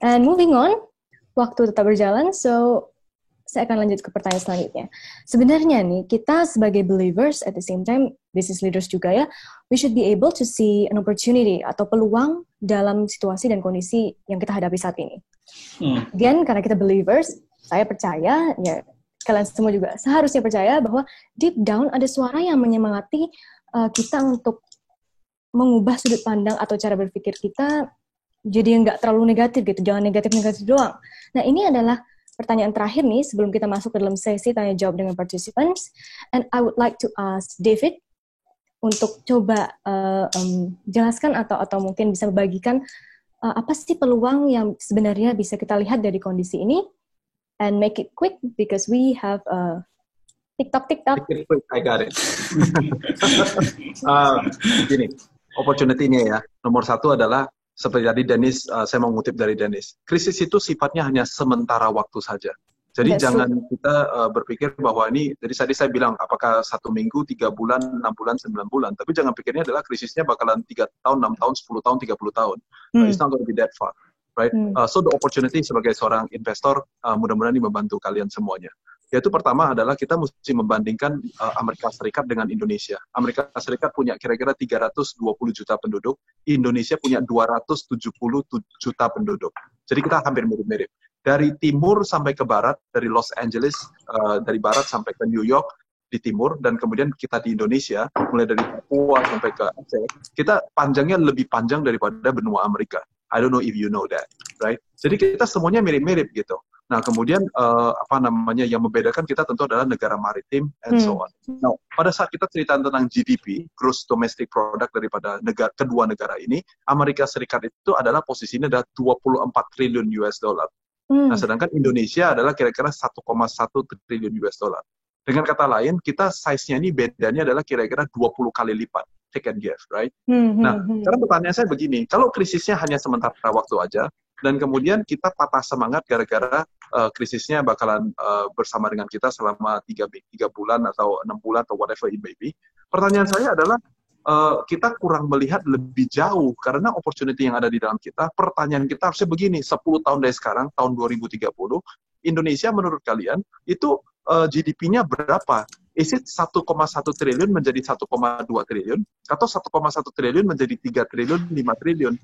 And moving on, waktu tetap berjalan, so saya akan lanjut ke pertanyaan selanjutnya. Sebenarnya nih, kita sebagai believers, at the same time, business leaders juga ya, we should be able to see an opportunity atau peluang dalam situasi dan kondisi yang kita hadapi saat ini. Again, karena kita believers, saya percaya, ya kalian semua juga seharusnya percaya bahwa deep down ada suara yang menyemangati kita untuk mengubah sudut pandang atau cara berpikir kita jadi nggak terlalu negatif gitu, jangan negatif-negatif doang. Nah, ini adalah pertanyaan terakhir nih sebelum kita masuk ke dalam sesi tanya jawab dengan participants, and I would like to ask David untuk coba jelaskan atau mungkin bisa membagikan apa sih peluang yang sebenarnya bisa kita lihat dari kondisi ini, and make it quick because we have TikTok. I got it. Gini, opportunity-nya ya. Nomor satu adalah seperti tadi Dennis, saya mau ngutip dari Dennis. Krisis itu sifatnya hanya sementara waktu saja. Jadi jangan kita berpikir bahwa ini, jadi tadi saya bilang apakah 1 minggu, 3 bulan, 6 bulan, 9 bulan. Tapi jangan pikirnya adalah krisisnya bakalan 3 tahun, 6 tahun, 10 tahun, 30 tahun. It's not going to be that far. Right? So the opportunity sebagai seorang investor, mudah-mudahan ini membantu kalian semuanya. Yaitu pertama adalah kita mesti membandingkan Amerika Serikat dengan Indonesia. Amerika Serikat punya kira-kira 320 juta penduduk, Indonesia punya 270 juta penduduk. Jadi kita hampir mirip-mirip. Dari timur sampai ke barat, dari Los Angeles, dari barat sampai ke New York, di timur, dan kemudian kita di Indonesia, mulai dari Papua sampai ke Aceh, kita panjangnya lebih panjang daripada benua Amerika. I don't know if you know that, right? Jadi kita semuanya mirip-mirip gitu. Nah, kemudian yang membedakan kita tentu adalah negara maritim and so on. Nah, pada saat kita cerita tentang GDP, Gross Domestic Product daripada kedua negara ini, Amerika Serikat itu adalah posisinya adalah 24 triliun US dollar. Nah, sedangkan Indonesia adalah kira-kira 1,1 triliun US dollar. Dengan kata lain, kita size-nya ini bedanya adalah kira-kira 20 kali lipat. Take and give, right? Nah, sekarang pertanyaan saya begini, kalau krisisnya hanya sementara waktu aja, dan kemudian kita patah semangat gara-gara krisisnya bakalan bersama dengan kita selama 3 bulan atau 6 bulan atau whatever it may be, pertanyaan saya adalah kita kurang melihat lebih jauh karena opportunity yang ada di dalam kita. Pertanyaan kita harusnya begini, 10 tahun dari sekarang, tahun 2030, Indonesia menurut kalian itu GDP-nya berapa? Is it 1,1 triliun menjadi 1,2 triliun? Atau 1,1 triliun menjadi 3 triliun, 5 triliun?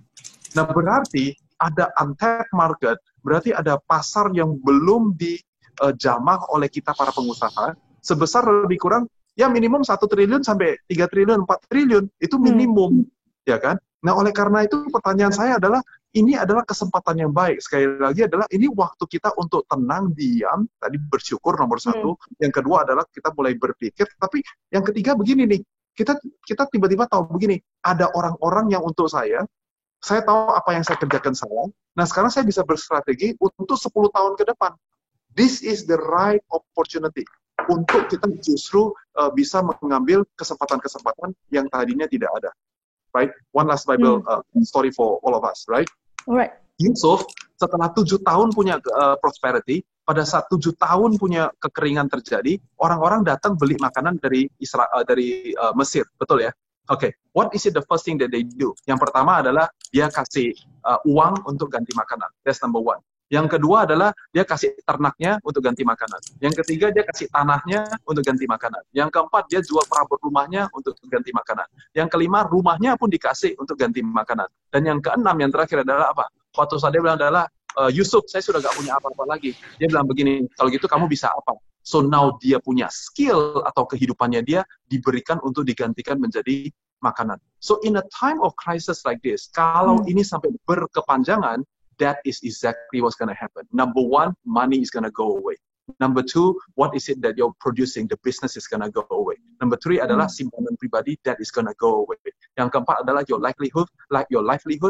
Nah, berarti ada untapped market, berarti ada pasar yang belum dijamah oleh kita para pengusaha, sebesar lebih kurang, ya minimum 1 triliun sampai 3 triliun, 4 triliun, itu minimum, ya kan? Nah, oleh karena itu pertanyaan saya adalah, ini adalah kesempatan yang baik. Sekali lagi adalah, ini waktu kita untuk tenang, diam, tadi bersyukur nomor satu. Yang kedua adalah kita mulai berpikir, tapi yang ketiga begini nih, kita tiba-tiba tahu begini, ada orang-orang yang untuk saya tahu apa yang saya kerjakan salah. Nah, sekarang saya bisa berstrategi untuk 10 tahun ke depan. This is the right opportunity untuk kita justru bisa mengambil kesempatan-kesempatan yang tadinya tidak ada. Right? One last Bible story for all of us, right? Alright. Yusuf setelah 7 tahun punya prosperity, pada saat 7 tahun punya kekeringan terjadi, orang-orang datang beli makanan dari Mesir, betul ya? Okay, what is it the first thing that they do? Yang pertama adalah dia kasih uang untuk ganti makanan. That's number one. Yang kedua adalah dia kasih ternaknya untuk ganti makanan. Yang ketiga dia kasih tanahnya untuk ganti makanan. Yang keempat dia jual perabot rumahnya untuk ganti makanan. Yang kelima rumahnya pun dikasih untuk ganti makanan. Dan yang keenam yang terakhir adalah apa? Waktu saya bilang adalah Yusuf, saya sudah gak punya apa-apa lagi. Dia bilang begini, kalau gitu kamu bisa apa? So now dia punya skill atau kehidupannya dia diberikan untuk digantikan menjadi makanan. So in a time of crisis like this, kalau ini sampai berkepanjangan, that is exactly what's going to happen. Number one, money is going to go away. Number two, what is it that you're producing? The business is going to go away. Number three adalah simpanan pribadi, that is going to go away. Yang keempat adalah your livelihood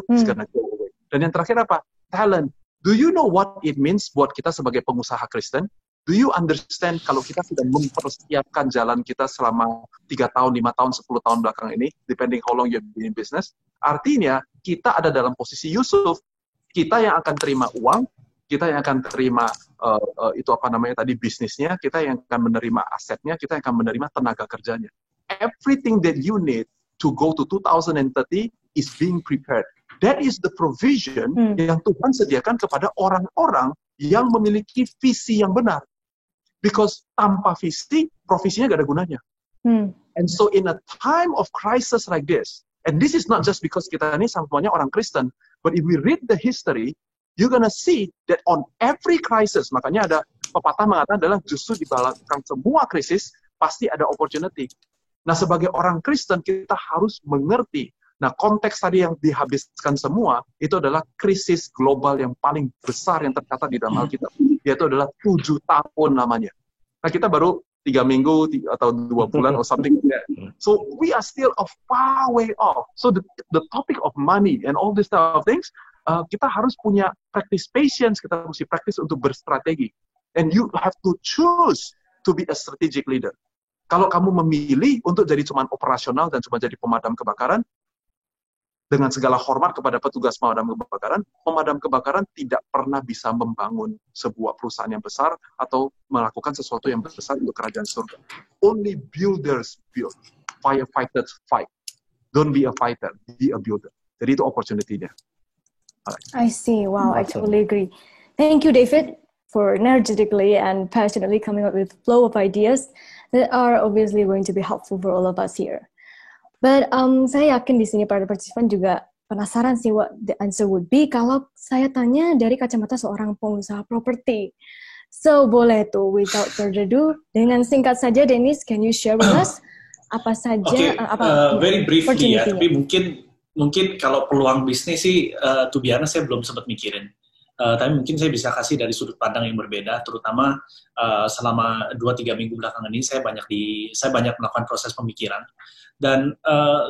is going to go away. Dan yang terakhir apa? Talent. Do you know what it means buat kita sebagai pengusaha Kristen? Do you understand kalau kita sudah mempersiapkan jalan kita selama 3 tahun, 5 tahun, 10 tahun belakang ini, depending how long you've been in business, artinya kita ada dalam posisi Yusuf. Kita yang akan terima uang, kita yang akan terima bisnisnya, kita yang akan menerima asetnya, kita yang akan menerima tenaga kerjanya. Everything that you need to go to 2030 is being prepared. That is the provision yang Tuhan sediakan kepada orang-orang yang memiliki visi yang benar. Because tanpa visi, provisinya gak ada gunanya. And so in a time of crisis like this, and this is not just because kita ini semuanya orang Kristen, but if we read the history, you're gonna see that on every crisis, makanya ada pepatah mengatakan adalah justru di belakang semua krisis, pasti ada opportunity. Nah, sebagai orang Kristen, kita harus mengerti. Nah, konteks tadi yang dihabiskan semua, itu adalah krisis global yang paling besar yang tercatat di dalam Alkitab. Yaitu adalah 7 tahun namanya. Nah, kita baru 3 minggu atau 2 bulan or something like that. So, we are still a far way off. So, the topic of money and all these type of things, kita harus punya practice patience, kita mesti practice untuk berstrategi. And you have to choose to be a strategic leader. Kalau kamu memilih untuk jadi cuma operasional dan cuma jadi pemadam kebakaran, dengan segala hormat kepada petugas pemadam kebakaran tidak pernah bisa membangun sebuah perusahaan yang besar atau melakukan sesuatu yang besar untuk kerajaan surga. Only builders build. Firefighters fight. Don't be a fighter, be a builder. Jadi itu opportunity-nya. I see. Wow, I totally agree. Thank you, David, for energetically and passionately coming up with flow of ideas that are obviously going to be helpful for all of us here. But saya yakin di sini para partisipan juga penasaran sih what the answer would be kalau saya tanya dari kacamata seorang pengusaha properti. So boleh tuh without further ado, dengan singkat saja Dennis, can you share with us apa saja very briefly ya, tapi mungkin kalau peluang bisnis sih to be honest saya belum sempat mikirin. Tapi mungkin saya bisa kasih dari sudut pandang yang berbeda, terutama selama 2-3 minggu belakangan ini saya banyak melakukan proses pemikiran. Dan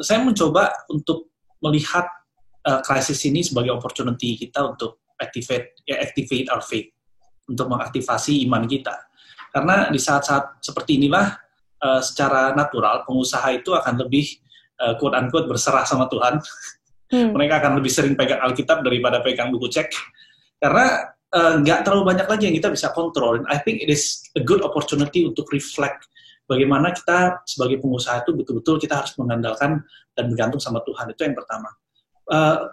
saya mencoba untuk melihat krisis ini sebagai opportunity kita untuk activate our faith, untuk mengaktifasi iman kita. Karena di saat-saat seperti inilah, secara natural, pengusaha itu akan lebih, quote-unquote, berserah sama Tuhan. Mereka akan lebih sering pegang Alkitab daripada pegang buku cek. Karena nggak terlalu banyak lagi yang kita bisa kontrol. And I think it is a good opportunity untuk reflect bagaimana kita sebagai pengusaha itu betul-betul kita harus mengandalkan dan bergantung sama Tuhan. Itu yang pertama.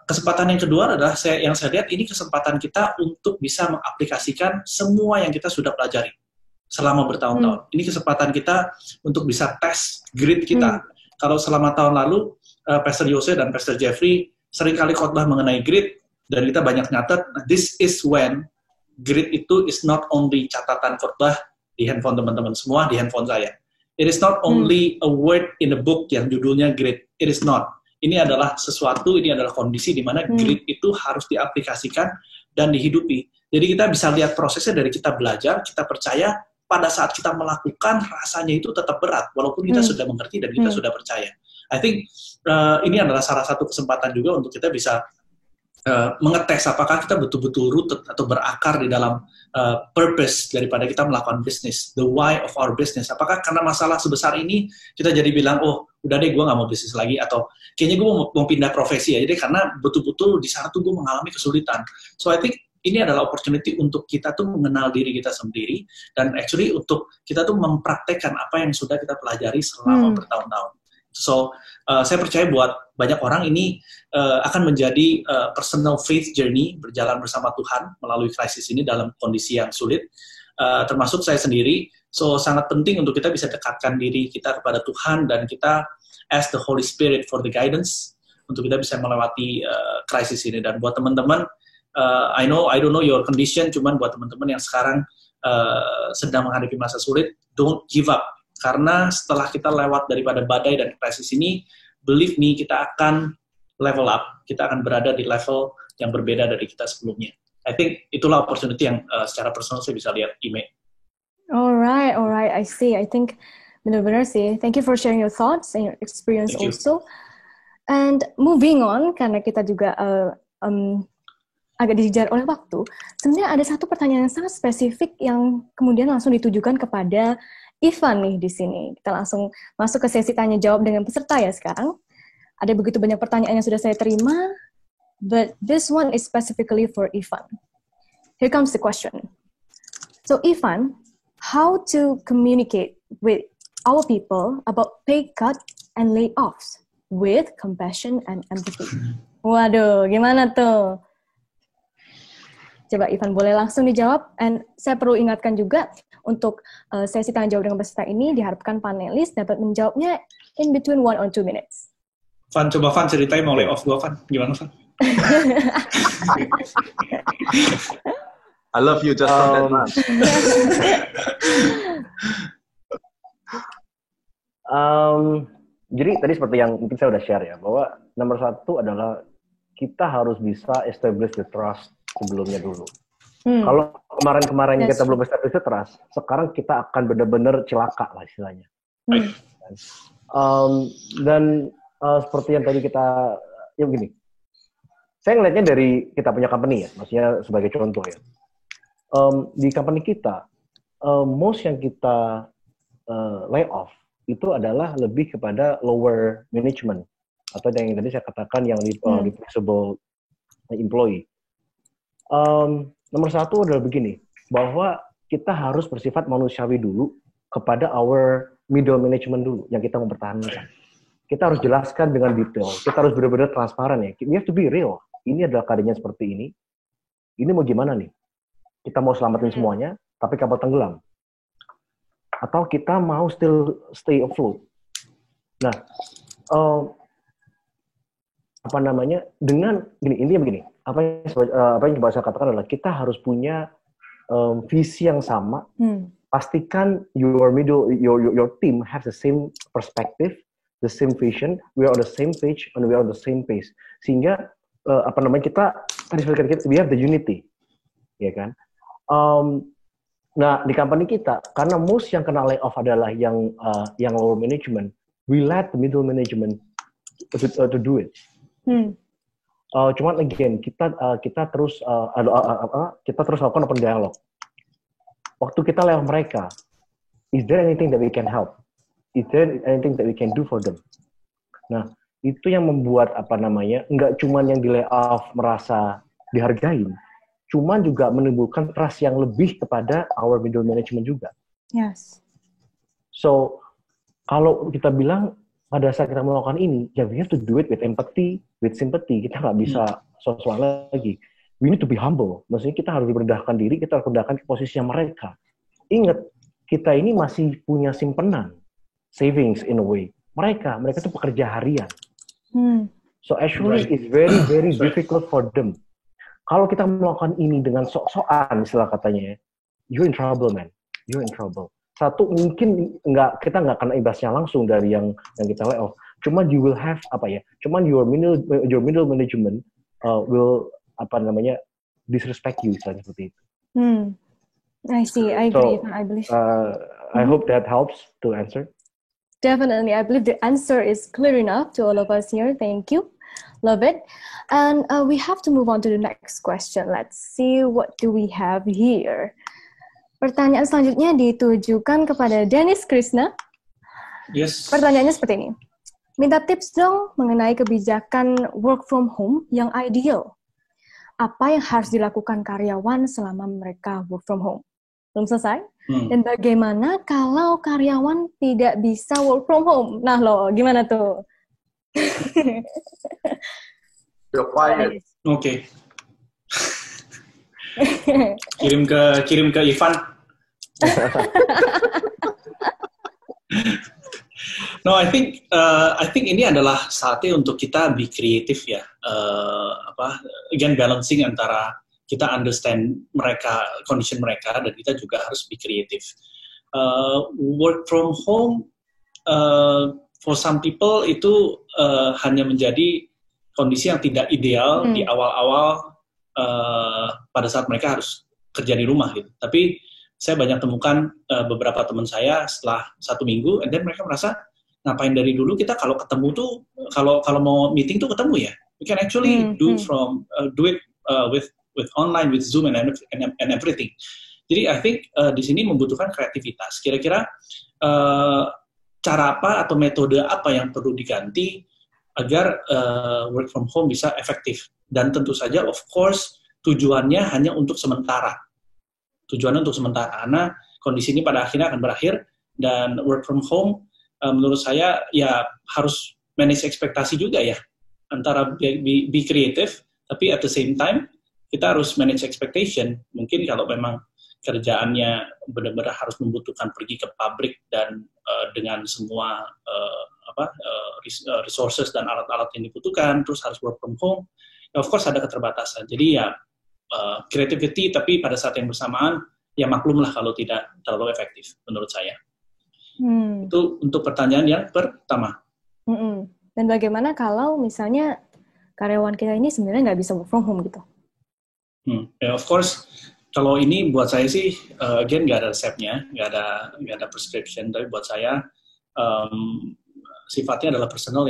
Kesempatan yang kedua adalah yang saya lihat ini kesempatan kita untuk bisa mengaplikasikan semua yang kita sudah pelajari selama bertahun-tahun. Ini kesempatan kita untuk bisa tes grit kita. Kalau selama tahun lalu, Pastor Yose dan Pastor Jeffrey seringkali khotbah mengenai grit, dan kita banyak nyatet, this is when grit itu is not only catatan khotbah di handphone teman-teman semua, di handphone saya. It is not only a word in a book yang judulnya grit. It is not. Ini adalah sesuatu, ini adalah kondisi di mana grit itu harus diaplikasikan dan dihidupi. Jadi kita bisa lihat prosesnya dari kita belajar, kita percaya, pada saat kita melakukan rasanya itu tetap berat, walaupun kita sudah mengerti dan kita sudah percaya. I think ini adalah salah satu kesempatan juga untuk kita bisa mengetes apakah kita betul-betul rooted atau berakar di dalam purpose daripada kita melakukan bisnis, the why of our business. Apakah karena masalah sebesar ini kita jadi bilang, oh udah deh gue nggak mau bisnis lagi, atau kayaknya gue mau pindah profesi aja deh karena betul-betul di sana tuh gue mengalami kesulitan. So I think ini adalah opportunity untuk kita tuh mengenal diri kita sendiri dan actually untuk kita tuh mempraktekkan apa yang sudah kita pelajari selama bertahun-tahun. So, saya percaya buat banyak orang ini akan menjadi personal faith journey, berjalan bersama Tuhan melalui krisis ini dalam kondisi yang sulit, termasuk saya sendiri. So, sangat penting untuk kita bisa dekatkan diri kita kepada Tuhan dan kita ask the Holy Spirit for the guidance untuk kita bisa melewati krisis ini. Dan buat teman-teman, I don't know your condition, cuman buat teman-teman yang sekarang sedang menghadapi masa sulit, don't give up. Karena setelah kita lewat daripada badai dan krisis ini, believe me, kita akan level up. Kita akan berada di level yang berbeda dari kita sebelumnya. I think itulah opportunity yang secara personal saya bisa lihat, Ime. Alright, I see. I think benar-benar sih. Thank you for sharing your thoughts and your experience also. And moving on, karena kita juga agak dikejar oleh waktu, sebenarnya ada satu pertanyaan yang sangat spesifik yang kemudian langsung ditujukan kepada Ivan nih di sini. Kita langsung masuk ke sesi tanya jawab dengan peserta ya sekarang. Ada begitu banyak pertanyaan yang sudah saya terima, but this one is specifically for Ivan. Here comes the question. So Ivan, how to communicate with our people about pay cut and layoffs with compassion and empathy? Waduh, gimana tuh? Coba Ivan boleh langsung dijawab. And saya perlu ingatkan juga untuk sesi tanya jawab dengan peserta ini diharapkan panelis dapat menjawabnya in between 1 or 2 minutes. Van, coba Van ceritain mau layoff gua, Van. Gimana, Van? I love you just from that much. Jadi tadi seperti yang mungkin saya udah share ya, bahwa nomor satu adalah kita harus bisa establish the trust sebelumnya dulu. Kalau kemarin-kemarin kita belum establish the trust, sekarang kita akan benar-benar celaka lah istilahnya. Dan seperti yang tadi kita, ya begini, saya ngelihatnya dari kita punya company ya, maksudnya sebagai contoh ya. Di company kita, most yang kita lay off itu adalah lebih kepada lower management atau yang tadi saya katakan yang replaceable employee. Nomor satu adalah begini, bahwa kita harus bersifat manusiawi dulu kepada our middle management dulu yang kita mempertahankan. Kita harus jelaskan dengan detail, kita harus benar-benar transparan ya. We have to be real. Ini adalah keadaannya seperti ini. Ini mau gimana nih? Kita mau selamatin semuanya, tapi kapal tenggelam. Atau kita mau still stay afloat. Nah, apa namanya? Dengan gini, intinya begini. Apa yang coba saya katakan adalah kita harus punya visi yang sama. Pastikan your team have the same perspective, the same vision. We are on the same page and we are on the same pace. Sehingga kita we have the unity, ya kan? Nah, di company kita, karena most yang kena layoff adalah yang lower management, we let the middle management to do it. Cuman again, kita terus lakukan open dialogue. Waktu kita layoff mereka, is there anything that we can help? Is there anything that we can do for them? Nah, itu yang membuat nggak cuman yang di layoff merasa dihargain, cuman juga menimbulkan trust yang lebih kepada our middle management juga. Yes. So, kalau kita bilang pada saat kita melakukan ini, ya we have to do it with empathy, with sympathy. Kita nggak bisa soal lagi. We need to be humble. Maksudnya kita harus merendahkan diri, kita harus merendahkan posisinya mereka. Ingat, kita ini masih punya simpenan, savings in a way. Mereka itu pekerja harian. So actually it's very, very difficult for them. Kalau kita melakukan ini dengan sok-sokan, istilah katanya, you're in trouble, man. You're in trouble. Satu, mungkin kita nggak kena imbasnya langsung dari yang kita layoff. Cuman you will have cuman your middle management will disrespect you, misalnya seperti itu. I see. I agree. So, I believe. I hope that helps to answer. Definitely. I believe the answer is clear enough to all of us here. Thank you. Love it. And we have to move on to the next question. Let's see what do we have here. Pertanyaan selanjutnya ditujukan kepada Dennis Krishna. Yes. Pertanyaannya seperti ini. Minta tips dong mengenai kebijakan work from home yang ideal. Apa yang harus dilakukan karyawan selama mereka work from home? Belum selesai? Dan bagaimana kalau karyawan tidak bisa work from home? Nah loh, gimana tuh? You're quiet. Oke. Kirim ke Ivan. No, I think ini adalah saatnya untuk kita be kreatif ya. Again balancing antara kita understand mereka, condition mereka, dan kita juga harus be kreatif. Work from home for some people itu hanya menjadi kondisi yang tidak ideal di awal-awal pada saat mereka harus kerja di rumah gitu. Tapi saya banyak temukan beberapa teman saya setelah 1 minggu, and then mereka merasa ngapain dari dulu kita kalau ketemu tuh kalau mau meeting tuh ketemu ya. We can actually do it with online, with Zoom and everything. Jadi I think di sini membutuhkan kreativitas. Kira-kira cara apa atau metode apa yang perlu diganti agar work from home bisa efektif. Dan tentu saja, of course, tujuannya hanya untuk sementara. Tujuannya untuk sementara, karena kondisi ini pada akhirnya akan berakhir, dan work from home, menurut saya, ya harus manage ekspektasi juga ya. antara be creative, tapi at the same time kita harus manage expectation. Mungkin kalau memang kerjaannya benar-benar harus membutuhkan pergi ke pabrik dan dengan semua resources dan alat-alat yang dibutuhkan, terus harus work from home, of course ada keterbatasan. Jadi ya creativity, tapi pada saat yang bersamaan ya maklumlah kalau tidak terlalu efektif menurut saya. Itu untuk pertanyaan yang pertama. Dan bagaimana kalau misalnya karyawan kita ini sebenarnya nggak bisa work from home gitu? Ya, of course, kalau ini buat saya sih, again nggak ada resepnya, nggak ada prescription. Tapi buat saya sifatnya adalah personal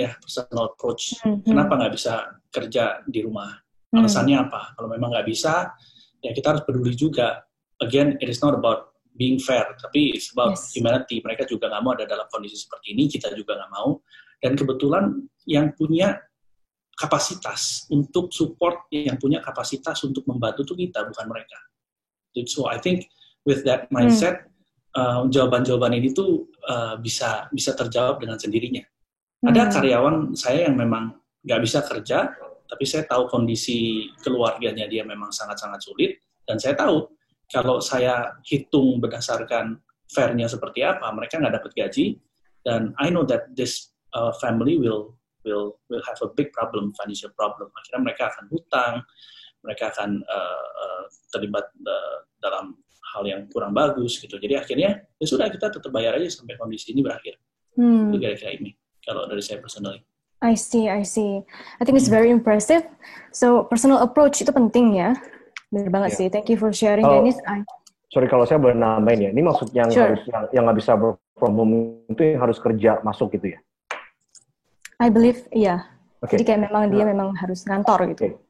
approach. Kenapa nggak bisa kerja di rumah? Alasannya apa? Kalau memang nggak bisa, ya kita harus peduli juga. Again, it is not about being fair, tapi it's about humanity. Mereka juga nggak mau ada dalam kondisi seperti ini, kita juga nggak mau. Dan kebetulan yang punya kapasitas untuk support, yang punya kapasitas untuk membantu itu kita, bukan mereka. So I think with that mindset, jawaban-jawaban ini tuh bisa terjawab dengan sendirinya. Ada karyawan saya yang memang nggak bisa kerja, tapi saya tahu kondisi keluarganya dia memang sangat-sangat sulit, dan saya tahu kalau saya hitung berdasarkan fairnya seperti apa, mereka nggak dapat gaji, dan I know that this family will have a big problem, financial problem. Akhirnya mereka akan hutang, mereka akan terlibat dalam hal yang kurang bagus gitu. Jadi akhirnya ya sudah, kita tetap bayar aja sampai kondisi ini berakhir. Itu kira-kira ini kalau dari saya personally. I see. I think it's very impressive. So personal approach itu penting ya. Benar banget sih. Thank you for sharing, Dennis. Sorry kalau saya boleh nambahin ya. Ini maksud yang harus yang nggak bisa work from home itu yang harus kerja masuk gitu ya? I believe, iya. Jadi kayak memang dia memang harus ngantor gitu.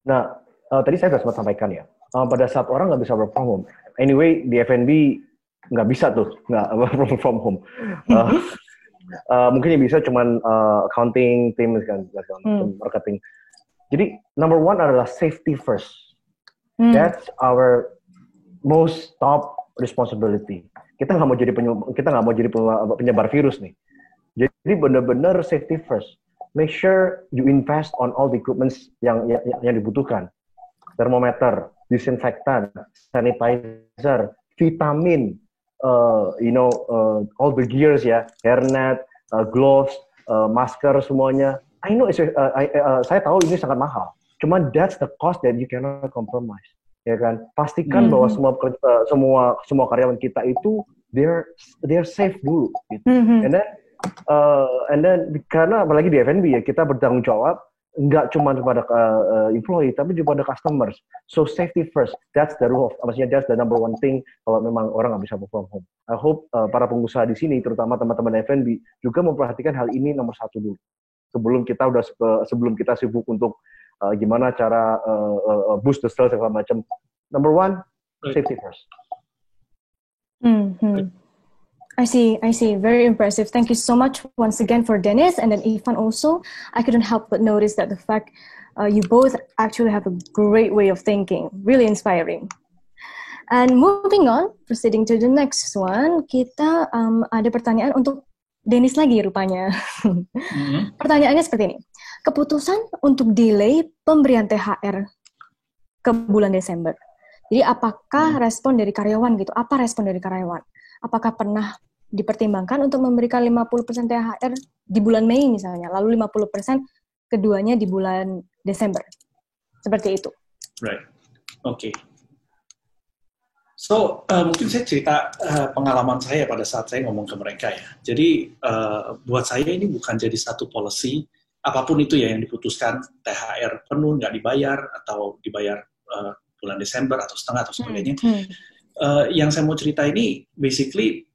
Nah, tadi saya sudah sempat sampaikan ya. Pada saat orang nggak bisa work from home, anyway di F&B nggak bisa tuh nggak work from home. Mungkin yang bisa cuman accounting team kan, marketing. Jadi number one adalah safety first. That's our most top responsibility. Kita nggak mau jadi penyebar virus nih. Jadi benar-benar safety first. Make sure you invest on all the equipment yang dibutuhkan. Termometer, disinfektan, sanitizer, vitamin, all the gears ya, hairnet, gloves, masker semuanya. I know, saya tahu ini sangat mahal. Cuman that's the cost that you cannot compromise, ya kan? Pastikan bahwa semua karyawan kita itu they're safe dulu, gitu. And then karena apalagi di F&B ya, kita bertanggung jawab nggak cuma kepada employee tapi juga pada customers. So safety first, that's the rule of, maksudnya that's the number one thing kalau memang orang nggak bisa work from home. I hope para pengusaha di sini, terutama teman-teman F&B juga memperhatikan hal ini nomor satu dulu. Sebelum kita sibuk untuk gimana cara boost the sales segala macam. Number one, safety first. I see. Very impressive. Thank you so much once again for Dennis and then Ivan also. I couldn't help but notice that the fact you both actually have a great way of thinking. Really inspiring. And moving on, proceeding to the next one, kita ada pertanyaan untuk Dennis lagi rupanya. Pertanyaannya seperti ini. Keputusan untuk delay pemberian THR ke bulan Desember. Jadi apakah respon dari karyawan gitu? Apa respon dari karyawan? Apakah pernah dipertimbangkan untuk memberikan 50% THR di bulan Mei misalnya, lalu 50% keduanya di bulan Desember? Seperti itu. Right. Oke. So, mungkin saya cerita pengalaman saya pada saat saya ngomong ke mereka ya. Jadi, buat saya ini bukan jadi satu policy, apapun itu ya yang diputuskan, THR penuh, nggak dibayar, atau dibayar bulan Desember, atau setengah, atau sebagainya. Yang saya mau cerita ini, basically,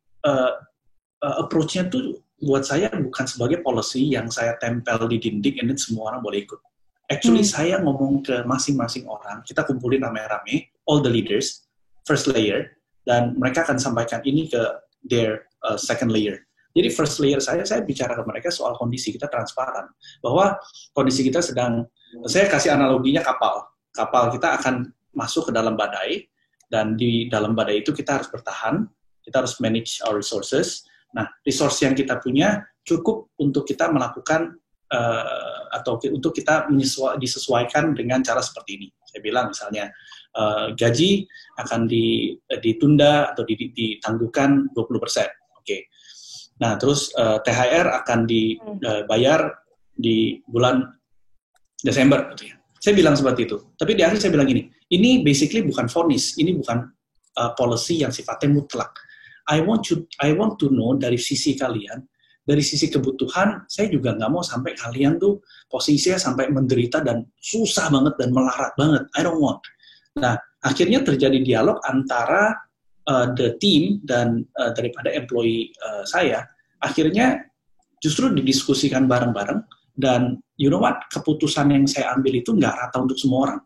approach-nya tuh buat saya bukan sebagai policy yang saya tempel di dinding and then semua orang boleh ikut. Actually, saya ngomong ke masing-masing orang, kita kumpulin rame-rame, all the leaders, first layer, dan mereka akan sampaikan ini ke their second layer. Jadi first layer saya bicara ke mereka soal kondisi kita transparan, bahwa kondisi kita sedang, saya kasih analoginya kapal. Kapal kita akan masuk ke dalam badai, dan di dalam badai itu kita harus bertahan, kita harus manage our resources. Nah, resource yang kita punya cukup untuk kita melakukan atau untuk kita disesuaikan dengan cara seperti ini. Saya bilang misalnya gaji akan ditunda atau ditangguhkan 20%. Oke. Nah, terus THR akan dibayar di bulan Desember gitu ya. Saya bilang seperti itu. Tapi di akhir saya bilang ini basically bukan vonis, ini bukan policy yang sifatnya mutlak. I want to know dari sisi kalian, dari sisi kebutuhan, saya juga nggak mau sampai kalian tuh posisinya sampai menderita dan susah banget dan melarat banget. I don't want. Nah, akhirnya terjadi dialog antara the team dan daripada employee saya. Akhirnya justru didiskusikan bareng-bareng dan you know what, keputusan yang saya ambil itu nggak rata untuk semua orang.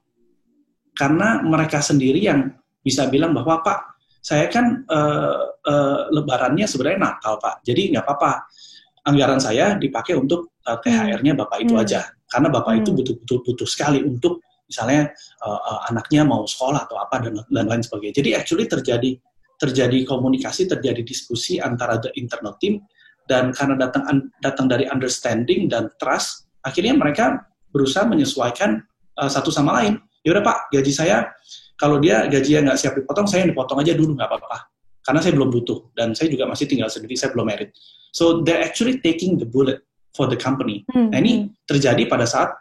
Karena mereka sendiri yang bisa bilang bahwa Pak, saya kan lebarannya sebenarnya Natal Pak, jadi nggak apa-apa. Anggaran saya dipakai untuk THR-nya Bapak itu aja. Karena Bapak itu betul-betul butuh sekali untuk misalnya anaknya mau sekolah atau apa dan lain sebagainya. Jadi actually terjadi komunikasi, terjadi diskusi antara the internal team dan karena datang dari understanding dan trust, akhirnya mereka berusaha menyesuaikan satu sama lain. Ya udah Pak, gaji saya kalau dia gajinya nggak siap dipotong, saya dipotong aja dulu nggak apa-apa. Karena saya belum butuh dan saya juga masih tinggal sendiri, saya belum married. So they're actually taking the bullet for the company. Nah ini terjadi pada saat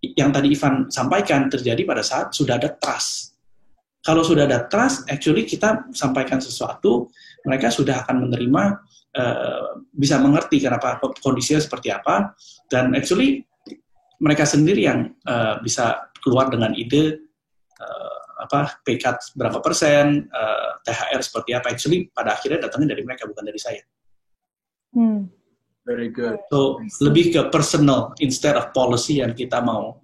yang tadi Ivan sampaikan, terjadi pada saat sudah ada trust. Kalau sudah ada trust, actually kita sampaikan sesuatu, mereka sudah akan menerima, bisa mengerti kenapa kondisinya seperti apa, dan actually mereka sendiri yang bisa keluar dengan ide pay cut berapa persen, THR seperti apa. Actually pada akhirnya datangnya dari mereka, bukan dari saya. Very good. So lebih ke personal instead of policy yang kita mau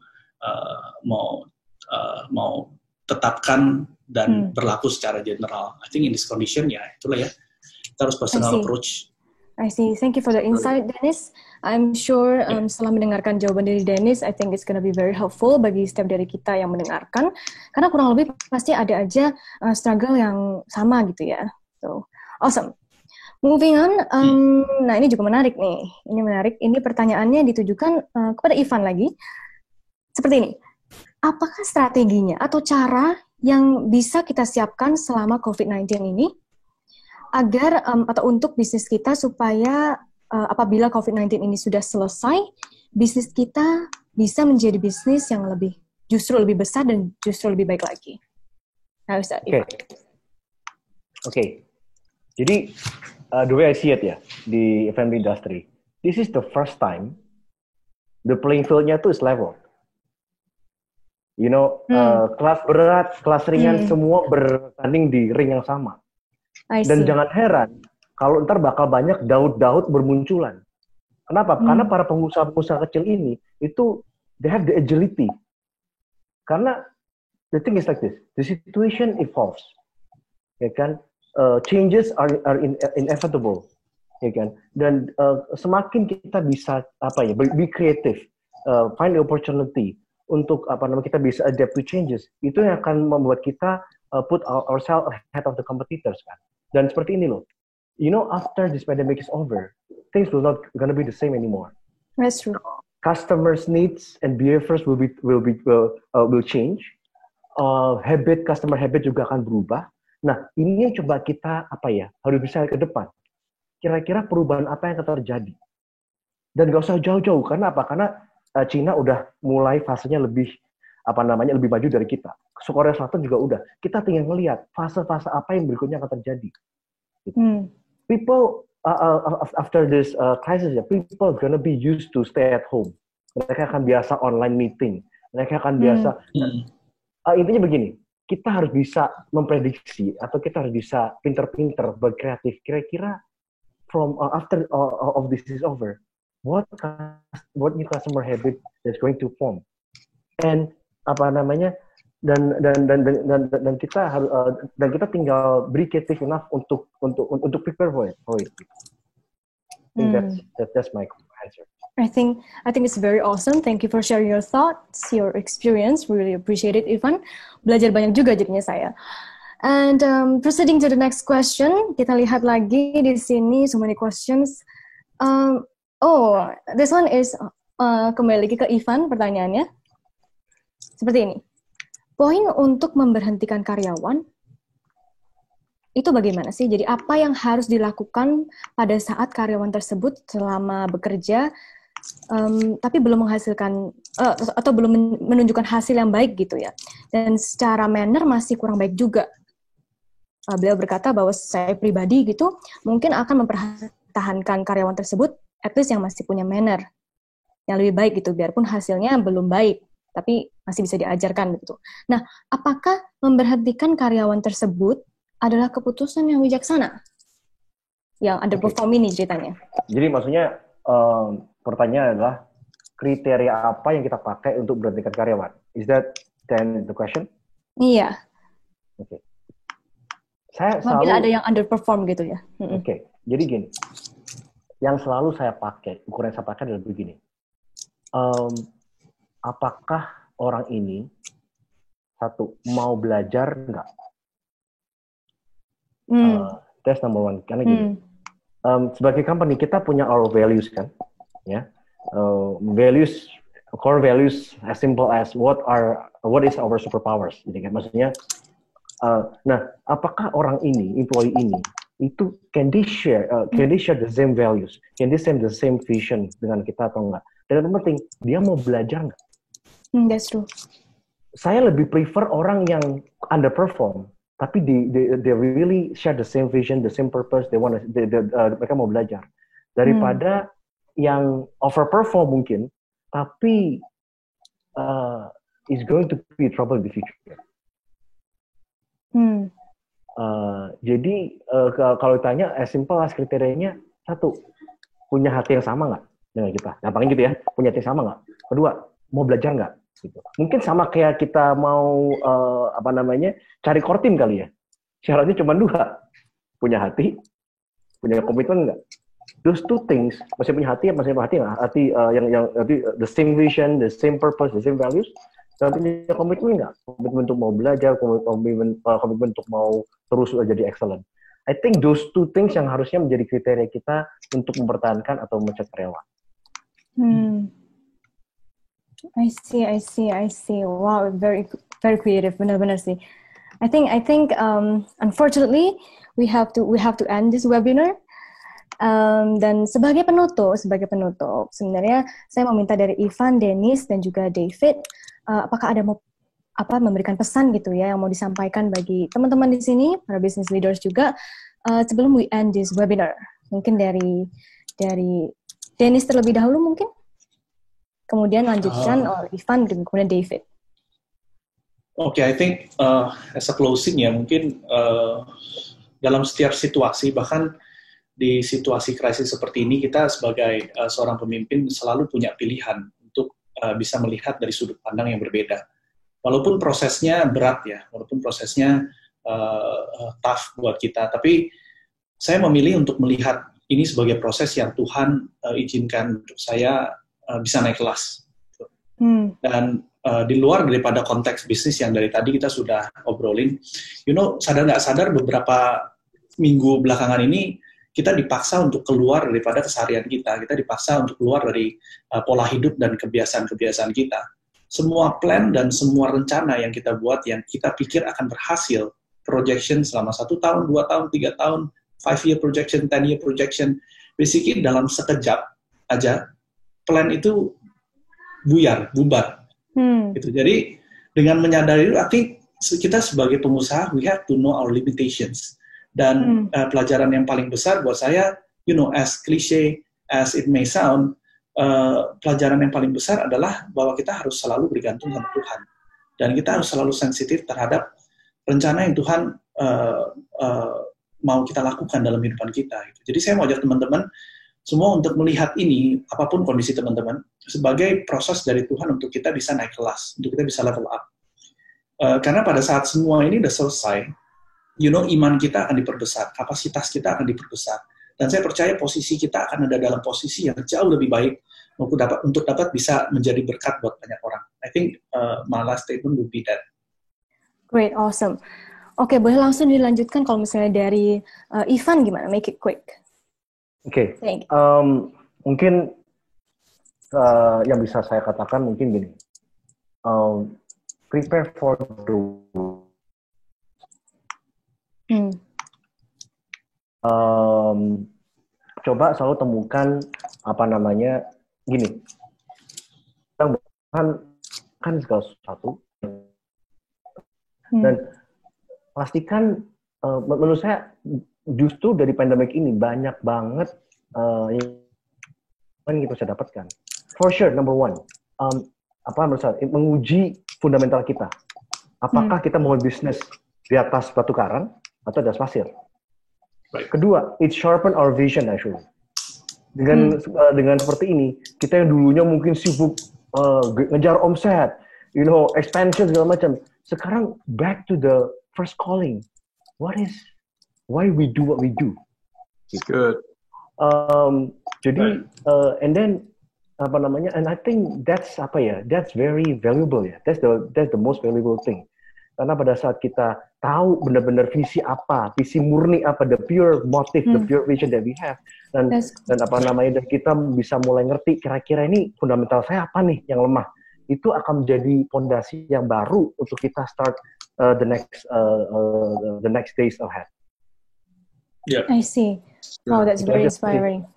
tetapkan dan berlaku secara general. I think in this condition ya itulah ya, kita harus personal approach. I see. Thank you for the insight, Dennis. I'm sure setelah mendengarkan jawaban dari Dennis, I think it's going to be very helpful bagi setiap dari kita yang mendengarkan. Karena kurang lebih pasti ada aja struggle yang sama gitu ya. So, awesome. Moving on, nah ini juga menarik nih. Ini menarik. Ini pertanyaannya ditujukan kepada Ivan lagi. Seperti ini. Apakah strateginya atau cara yang bisa kita siapkan selama COVID-19 ini agar atau untuk bisnis kita supaya apabila COVID-19 ini sudah selesai, bisnis kita bisa menjadi bisnis yang justru lebih besar dan justru lebih baik lagi. Nah, Ustaz Ivan. Oke. Jadi the way I see it ya di F&B industry, this is the first time the playing field-nya tuh is level. You know, kelas berat, kelas ringan semua bertanding di ring yang sama. Dan jangan heran kalau ntar bakal banyak Daud-Daud bermunculan. Kenapa? Karena para pengusaha-pengusaha kecil ini itu they have the agility. Karena the thing is like this, the situation evolves, ya kan? Changes are inevitable, ya kan? Dan semakin kita bisa be creative, find the opportunity untuk kita bisa adapt to changes, itu yang akan membuat kita put ourselves ahead of the competitors kan. Dan seperti ini loh, you know, after this pandemic is over, things will not gonna be the same anymore. That's true. Customers' needs and behaviors will change. Customer habit juga akan berubah. Nah, ini yang coba kita harus bisa ke depan. Kira-kira perubahan apa yang akan terjadi? Dan gak usah jauh-jauh. Karena apa? Karena Cina udah mulai fasenya lebih lebih maju dari kita. Korea Selatan juga udah. Kita tinggal ngelihat fase-fase apa yang berikutnya akan terjadi. People after this crisis, people gonna be used to stay at home. Mereka akan biasa online meeting. Mereka akan biasa. Intinya begini, kita harus bisa memprediksi atau kita harus bisa pinter-pinter berkreatif. Kira-kira from after of this is over, what new customer habit is going to form? And dan kita harus dan kita tinggal be creative enough untuk prepare for it. I think that's my answer. I think it's very awesome. Thank you for sharing your thoughts, your experience. We really appreciate it, Ivan. Belajar banyak juga jadinya saya. And proceeding to the next question, kita lihat lagi di sini so many questions. This one is kembali lagi ke Ivan pertanyaannya. Seperti ini. Poin untuk memberhentikan karyawan itu bagaimana sih? Jadi apa yang harus dilakukan pada saat karyawan tersebut selama bekerja tapi belum menghasilkan atau belum menunjukkan hasil yang baik gitu ya. Dan secara manner masih kurang baik juga. Beliau berkata bahwa saya pribadi gitu mungkin akan mempertahankan karyawan tersebut at least yang masih punya manner yang lebih baik gitu, biarpun hasilnya belum baik, tapi masih bisa diajarkan gitu. Nah, apakah memberhentikan karyawan tersebut adalah keputusan yang bijaksana? Yang underperform ini ceritanya. Jadi maksudnya pertanyaan adalah kriteria apa yang kita pakai untuk berhentikan karyawan? Is that then the question? Iya. Oke. Saya selalu ada yang underperform gitu ya. Oke. Jadi gini. Yang selalu saya pakai, ukuran yang saya pakai adalah begini. Apakah orang ini satu mau belajar nggak? That's number one. Karena gini, sebagai company kita punya our values kan, ya. Values, core values as simple as what is our superpowers. Jadi kan maksudnya, nah apakah orang ini, employee ini itu can they share the same values, can they share the same vision dengan kita atau enggak? Dan yang penting, dia mau belajar nggak? That's true. Saya lebih prefer orang yang underperform, tapi they really share the same vision, the same purpose, mereka mau belajar. Daripada yang overperform mungkin, tapi is going to be trouble in the future. Jadi kalau ditanya, as simple as kriterianya, satu, punya hati yang sama nggak dengan kita? Gampangnya gitu ya, punya hati yang sama nggak? Kedua, mau belajar nggak? Gitu. Mungkin sama kayak kita mau cari core team kali ya. Syaratnya cuma 2, punya hati, punya komitmen nggak? Those two things, masih punya hati nggak? Hati yang the same vision, the same purpose, the same values. Dan punya komitmen nggak? Komitmen untuk mau belajar, komitmen untuk mau terus jadi excellent. I think those two things yang harusnya menjadi kriteria kita untuk mempertahankan atau memecat karyawan. I see. Wow, very creative. Benar-benar sih. I think unfortunately we have to end this webinar. Dan sebagai penutup, sebenarnya saya meminta dari Ivan, Dennis, dan juga David, apakah ada memberikan pesan gitu ya yang mau disampaikan bagi teman-teman di sini, para business leaders juga, sebelum we end this webinar. Mungkin dari Dennis terlebih dahulu mungkin, kemudian lanjutkan oleh Ivan, dan kemudian David. Okay, I think as a closing ya, mungkin dalam setiap situasi, bahkan di situasi krisis seperti ini, kita sebagai seorang pemimpin selalu punya pilihan untuk bisa melihat dari sudut pandang yang berbeda. Walaupun prosesnya berat ya, walaupun prosesnya tough buat kita, tapi saya memilih untuk melihat ini sebagai proses yang Tuhan izinkan untuk saya bisa naik kelas. Dan di luar daripada konteks bisnis yang dari tadi kita sudah obrolin, sadar nggak sadar beberapa minggu belakangan ini, kita dipaksa untuk keluar daripada keseharian kita dipaksa untuk keluar dari pola hidup dan kebiasaan-kebiasaan kita. Semua plan dan semua rencana yang kita buat, yang kita pikir akan berhasil, projection selama 1 tahun, 2 tahun, 3 tahun, 5-year projection, 10-year projection, basically dalam sekejap aja, plan itu bubar. Gitu. Jadi, dengan menyadari itu, I think kita sebagai pengusaha, we have to know our limitations. Dan pelajaran yang paling besar buat saya, as cliche as it may sound, pelajaran yang paling besar adalah bahwa kita harus selalu bergantung sama Tuhan. Dan kita harus selalu sensitif terhadap rencana yang Tuhan mau kita lakukan dalam kehidupan kita. Jadi saya mau ajak teman-teman semua untuk melihat ini, apapun kondisi teman-teman, sebagai proses dari Tuhan untuk kita bisa naik kelas, untuk kita bisa level up. Karena pada saat semua ini udah selesai, iman kita akan diperbesar, kapasitas kita akan diperbesar. Dan saya percaya posisi kita akan ada dalam posisi yang jauh lebih baik untuk dapat bisa menjadi berkat buat banyak orang. I think my last statement would be that. Great, awesome. Oke, boleh langsung dilanjutkan kalau misalnya dari Ivan gimana? Make it quick. Oke. Mungkin yang bisa saya katakan mungkin gini, prepare for the coba selalu temukan gini, kan segala sesuatu dan pastikan menurut saya justru dari pandemik ini banyak banget yang kita bisa dapatkan. For sure, number one, menurut saya menguji fundamental kita. Apakah kita mau bisnis di atas batu karang atau di atas pasir? Right. Kedua, it sharpen our vision actually. Dengan seperti ini, kita yang dulunya mungkin sibuk ngejar omset, expansion segala macam. Sekarang back to the first calling. Why we do what we do? It's good. Jadi, and then and I think that's very valuable ya. That's the most valuable thing. Karena pada saat kita tahu benar-benar visi murni apa, the pure motive, the pure vision that we have, dan kita bisa mulai ngerti kira-kira ini fundamental saya apa nih yang lemah, itu akan menjadi fondasi yang baru untuk kita start the next days ahead. Yeah. I see. Wow, that's very inspiring.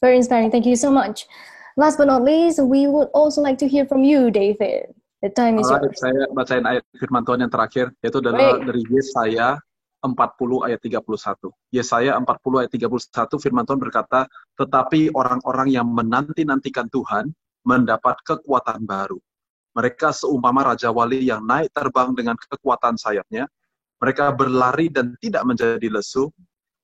Very inspiring. Thank you so much. Last but not least, we would also like to hear from you, David. The time is yours. Saya bacain ayat firman Tuhan yang terakhir, yaitu adalah dari Yesaya 40 ayat 31. Yesaya 40 ayat 31, firman Tuhan berkata, tetapi orang-orang yang menanti-nantikan Tuhan mendapat kekuatan baru. Mereka seumpama Raja Wali yang naik terbang dengan kekuatan sayapnya. Mereka berlari dan tidak menjadi lesu.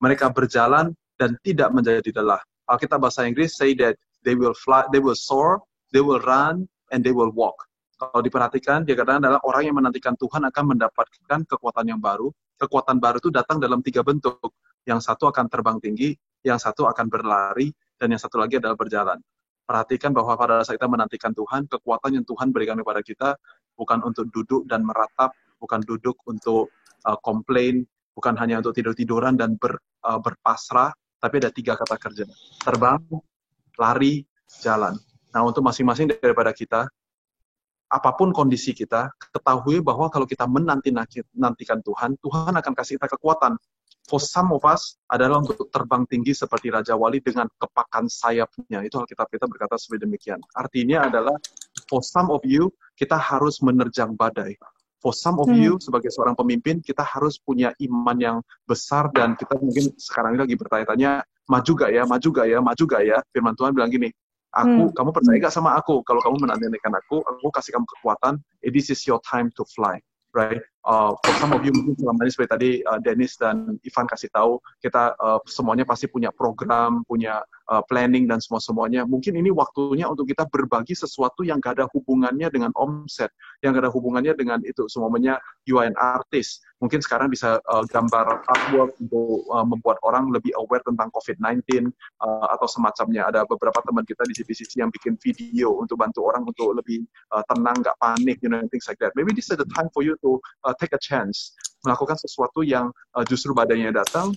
Mereka berjalan dan tidak menjadi lelah. Alkitab bahasa Inggris say that they will fly, they will soar, they will run, and they will walk. Kalau diperhatikan, dia katakan adalah orang yang menantikan Tuhan akan mendapatkan kekuatan yang baru. Kekuatan baru itu datang dalam 3 bentuk. Yang satu akan terbang tinggi, yang satu akan berlari, dan yang satu lagi adalah berjalan. Perhatikan bahwa pada saat kita menantikan Tuhan, kekuatan yang Tuhan berikan kepada kita bukan untuk duduk dan meratap, bukan duduk untuk komplain, bukan hanya untuk tidur-tiduran dan berpasrah, tapi ada 3 kata kerja. Terbang, lari, jalan. Nah, untuk masing-masing daripada kita, apapun kondisi kita, ketahui bahwa kalau kita menantikan Tuhan, Tuhan akan kasih kita kekuatan. For some of us adalah untuk terbang tinggi seperti Raja Wali dengan kepakan sayapnya. Itu Alkitab kita berkata seperti demikian. Artinya adalah, for some of you, kita harus menerjang badai. For some of you, sebagai seorang pemimpin, kita harus punya iman yang besar, dan kita mungkin sekarang ini lagi bertanya-tanya, maju gak ya? Firman Tuhan bilang gini, kamu percaya gak sama aku? Kalau kamu menantikan aku kasih kamu kekuatan. This is your time to fly, right? For some of you mungkin selama ini seperti tadi Dennis dan Ivan kasih tahu, kita semuanya pasti punya program, punya planning dan semuanya. Mungkin ini waktunya untuk kita berbagi sesuatu yang gak ada hubungannya dengan omset, yang gak ada hubungannya dengan itu. Semuanya you are an artist. Mungkin sekarang bisa gambar artwork untuk membuat orang lebih aware tentang COVID-19 atau semacamnya. Ada beberapa teman kita di CPCC yang bikin video untuk bantu orang untuk lebih tenang, nggak panik, things like that. Maybe this is the time for you to take a chance, melakukan sesuatu yang justru badainya datang,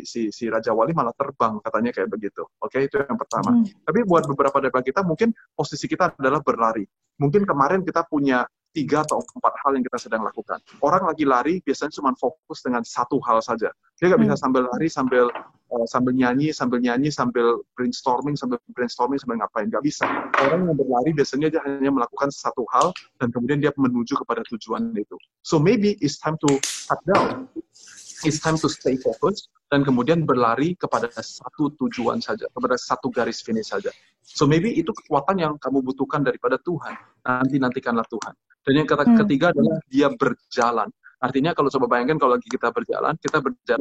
si Raja Wali malah terbang, katanya kayak begitu. Oke, itu yang pertama. Tapi buat beberapa dari kita, mungkin posisi kita adalah berlari. Mungkin kemarin kita punya 3 atau 4 hal yang kita sedang lakukan. Orang lagi lari biasanya cuma fokus dengan satu hal saja. Dia nggak bisa sambil lari, sambil nyanyi, sambil brainstorming, sambil ngapain. Nggak bisa. Orang yang berlari biasanya dia hanya melakukan satu hal, dan kemudian dia menuju kepada tujuan itu. So maybe it's time to cut down. It's time to stay focused, dan kemudian berlari kepada satu tujuan saja, kepada satu garis finish saja. So maybe itu kekuatan yang kamu butuhkan daripada Tuhan. Nantikanlah Tuhan. Dan yang ketiga adalah dia berjalan. Artinya kalau coba bayangkan kalau lagi kita berjalan,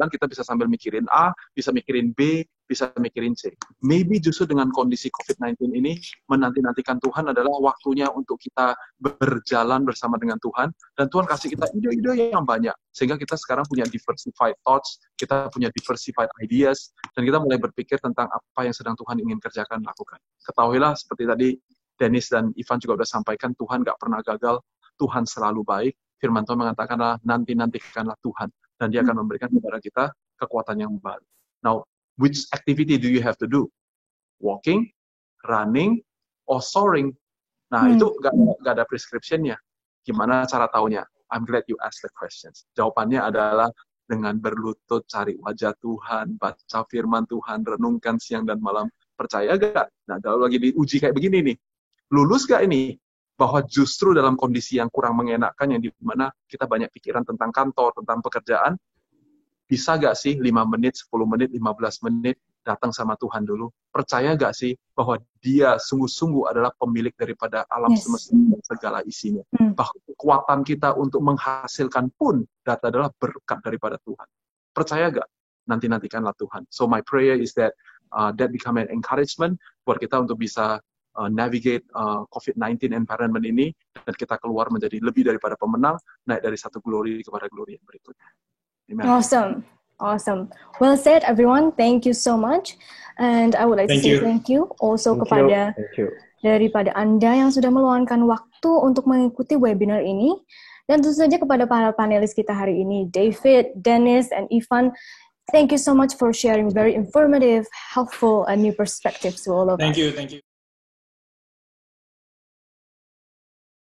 kita bisa sambil mikirin A, bisa mikirin B, bisa mikirin C. Maybe justru dengan kondisi COVID-19 ini, menanti-nantikan Tuhan adalah waktunya untuk kita berjalan bersama dengan Tuhan, dan Tuhan kasih kita ide-ide yang banyak, sehingga kita sekarang punya diversified thoughts, kita punya diversified ideas, dan kita mulai berpikir tentang apa yang sedang Tuhan ingin kerjakan, lakukan. Ketahuilah seperti tadi Dennis dan Ivan juga sudah sampaikan, Tuhan nggak pernah gagal, Tuhan selalu baik. Firman Tuhan mengatakanlah, nantikanlah Tuhan, dan dia akan memberikan kepada kita kekuatan yang baru. Now, which activity do you have to do? Walking, running, or soaring. Nah, itu nggak ada prescription-nya. Gimana cara taunya? I'm glad you asked the questions. Jawabannya adalah dengan berlutut, cari wajah Tuhan, baca firman Tuhan, renungkan siang dan malam. Percaya gak? Nah, kalau lagi diuji kayak begini nih, lulus gak ini? Bahwa justru dalam kondisi yang kurang mengenakan, yang dimana kita banyak pikiran tentang kantor, tentang pekerjaan, bisa gak sih 5 menit, 10 menit, 15 menit datang sama Tuhan dulu? Percaya gak sih bahwa Dia sungguh-sungguh adalah pemilik daripada alam semesta dan segala isinya? Bahwa kekuatan kita untuk menghasilkan pun data adalah berkat daripada Tuhan. Percaya gak? Nanti-nantikanlah Tuhan. So my prayer is that that become an encouragement buat kita untuk bisa navigate COVID-19 environment ini, dan kita keluar menjadi lebih daripada pemenang, naik dari satu glory kepada glory yang berikutnya. Amen. Awesome. Well said, everyone. Thank you so much. And I would like to say thank you also kepada daripada Anda yang sudah meluangkan waktu untuk mengikuti webinar ini. Dan tentu saja kepada para panelis kita hari ini, David, Dennis, and Ivan. Thank you so much for sharing very informative, helpful, and new perspectives to all of us. Thank you.